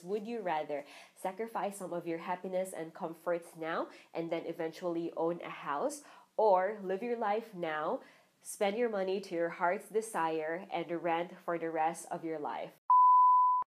Would you rather sacrifice some of your happiness and comforts now and then eventually own a house, or live your life now, spend your money to your heart's desire, and rent for the rest of your life?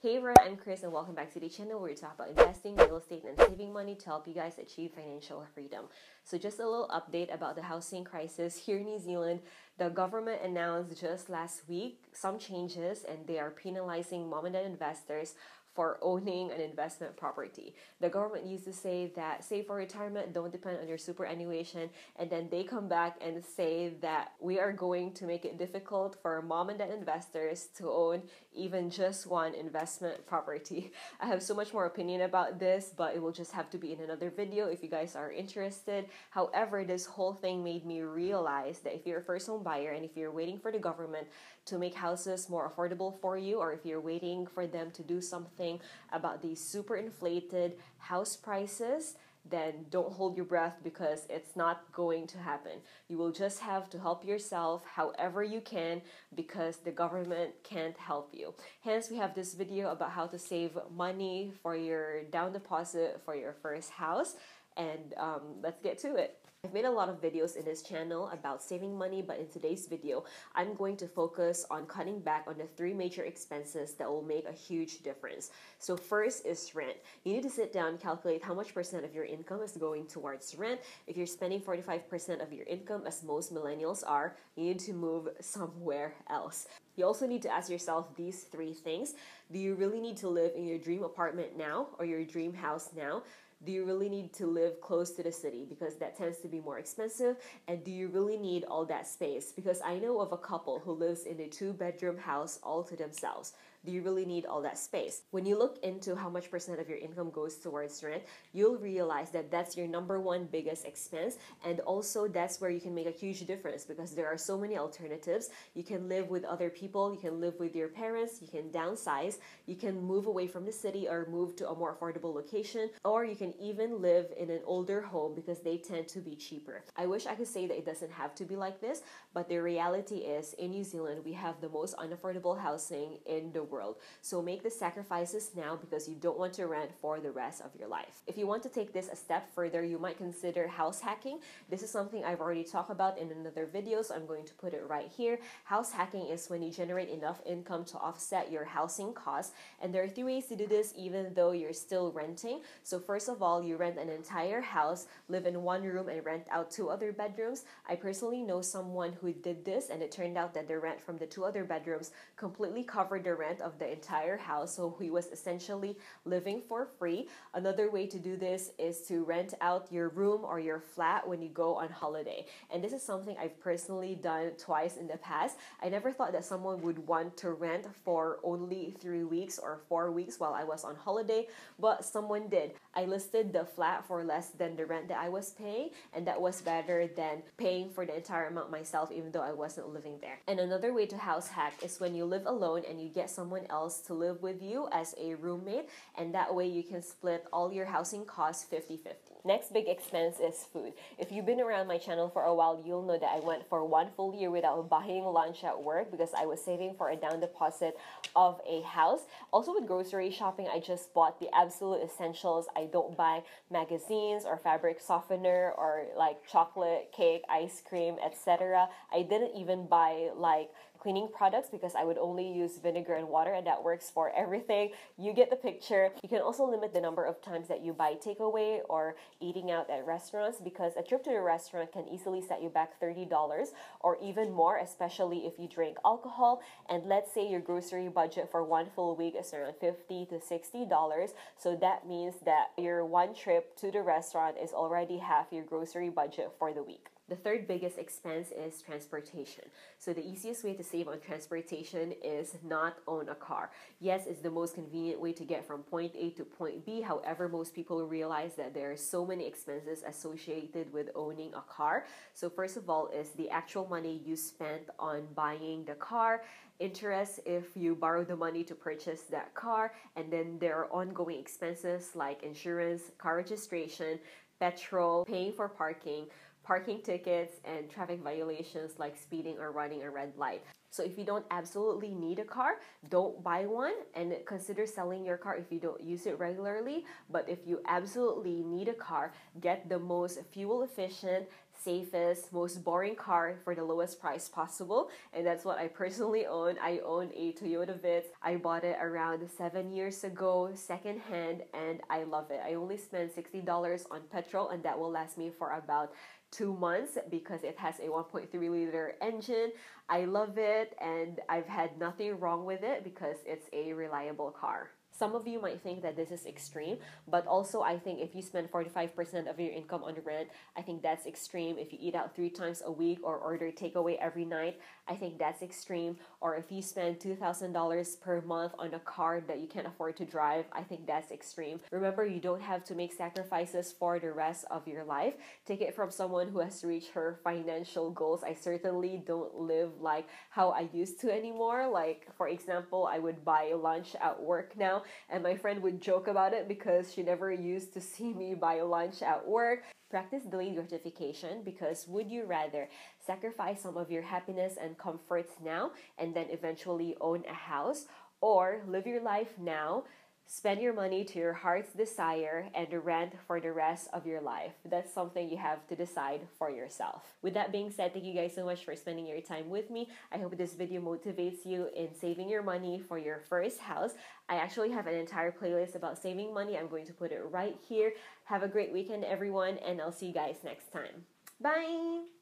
Hey everyone, I'm Chris and welcome back to the channel where we talk about investing, real estate, and saving money to help you guys achieve financial freedom. So just a little update about the housing crisis here in New Zealand. The government announced just last week some changes and they are penalizing mom and dad investors for owning an investment property. The government used to say that save for retirement, don't depend on your superannuation, and then they come back and say that we are going to make it difficult for mom and dad investors to own even just one investment property. I have so much more opinion about this, but it will just have to be in another video if you guys are interested. However, this whole thing made me realize that if you're a first home buyer and if you're waiting for the government to make houses more affordable for you, or if you're waiting for them to do something about these super inflated house prices, then don't hold your breath because it's not going to happen. You will just have to help yourself however you can because the government can't help you. Hence, we have this video about how to save money for your down deposit for your first house, and let's get to it. I've made a lot of videos in this channel about saving money, but in today's video, I'm going to focus on cutting back on the 3 major expenses that will make a huge difference. So first is rent. You need to sit down and calculate how much % of your income is going towards rent. If you're spending 45% of your income, as most millennials are, you need to move somewhere else. You also need to ask yourself these 3 things. Do you really need to live in your dream apartment now or your dream house now? Do you really need to live close to the city because that tends to be more expensive? And do you really need all that space? Because I know of a couple who lives in a 2-bedroom house all to themselves. Do you really need all that space? When you look into how much % of your income goes towards rent, you'll realize that that's your #1 biggest expense, and also that's where you can make a huge difference because there are so many alternatives. You can live with other people, you can live with your parents, you can downsize, you can move away from the city or move to a more affordable location, or you can even live in an older home because they tend to be cheaper. I wish I could say that it doesn't have to be like this, but the reality is in New Zealand, we have the most unaffordable housing in the world. So make the sacrifices now because you don't want to rent for the rest of your life. If you want to take this a step further, you might consider house hacking. This is something I've already talked about in another video, so I'm going to put it right here. House hacking is when you generate enough income to offset your housing costs, and there are 3 ways to do this even though you're still renting. So first of all, you rent an entire house, live in 1 room and rent out 2 other bedrooms. I personally know someone who did this, and it turned out that the rent from the 2 other bedrooms completely covered the rent of the entire house, so he was essentially living for free. Another way to do this is to rent out your room or your flat when you go on holiday, and this is something I've personally done twice in the past. I never thought that someone would want to rent for only 3 weeks or 4 weeks while I was on holiday, but someone did. I listed the flat for less than the rent that I was paying, and that was better than paying for the entire amount myself even though I wasn't living there. And another way to house hack is when you live alone and you get someone else to live with you as a roommate, and that way you can split all your housing costs 50-50. Next big expense is food. If you've been around my channel for a while, you'll know that I went for 1 full year without buying lunch at work because I was saving for a down deposit of a house. Also with grocery shopping, I just bought the absolute essentials. I don't buy magazines or fabric softener or like chocolate, cake, ice cream, etc. I didn't even buy like cleaning products because I would only use vinegar and water, and that works for everything. You get the picture. You can also limit the number of times that you buy takeaway or eating out at restaurants because a trip to the restaurant can easily set you back $30 or even more, especially if you drink alcohol. And let's say your grocery budget for 1 full week is around $50 to $60. So that means that your 1 trip to the restaurant is already half your grocery budget for the week. The third biggest expense is transportation. So the easiest way to save on transportation is not own a car. Yes, it's the most convenient way to get from point A to point B. However, most people realize that there are so many expenses associated with owning a car. So first of all is the actual money you spent on buying the car, interest if you borrow the money to purchase that car, and then there are ongoing expenses like insurance, car registration, petrol, paying for parking, parking tickets, and traffic violations like speeding or running a red light. So if you don't absolutely need a car, don't buy one, and consider selling your car if you don't use it regularly. But if you absolutely need a car, get the most fuel efficient, safest, most boring car for the lowest price possible. And that's what I personally own. I own a Toyota Vitz. I bought it around 7 years ago, secondhand, and I love it. I only spent $60 on petrol, and that will last me for about 2 months because it has a 1.3 liter engine. I love it, and I've had nothing wrong with it because it's a reliable car. Some of you might think that this is extreme, but also I think if you spend 45% of your income on rent, I think that's extreme. If you eat out 3 times a week or order takeaway every night, I think that's extreme. Or if you spend $2,000 per month on a car that you can't afford to drive, I think that's extreme. Remember, you don't have to make sacrifices for the rest of your life. Take it from someone who has reached her financial goals. I certainly don't live like how I used to anymore. Like, for example, I would buy lunch at work now, and my friend would joke about it because she never used to see me buy lunch at work. Practice delayed gratification, because would you rather sacrifice some of your happiness and comforts now and then eventually own a house, or live your life now, spend your money to your heart's desire, and rent for the rest of your life? That's something you have to decide for yourself. With that being said, thank you guys so much for spending your time with me. I hope this video motivates you in saving your money for your first house. I actually have an entire playlist about saving money. I'm going to put it right here. Have a great weekend, everyone, and I'll see you guys next time. Bye!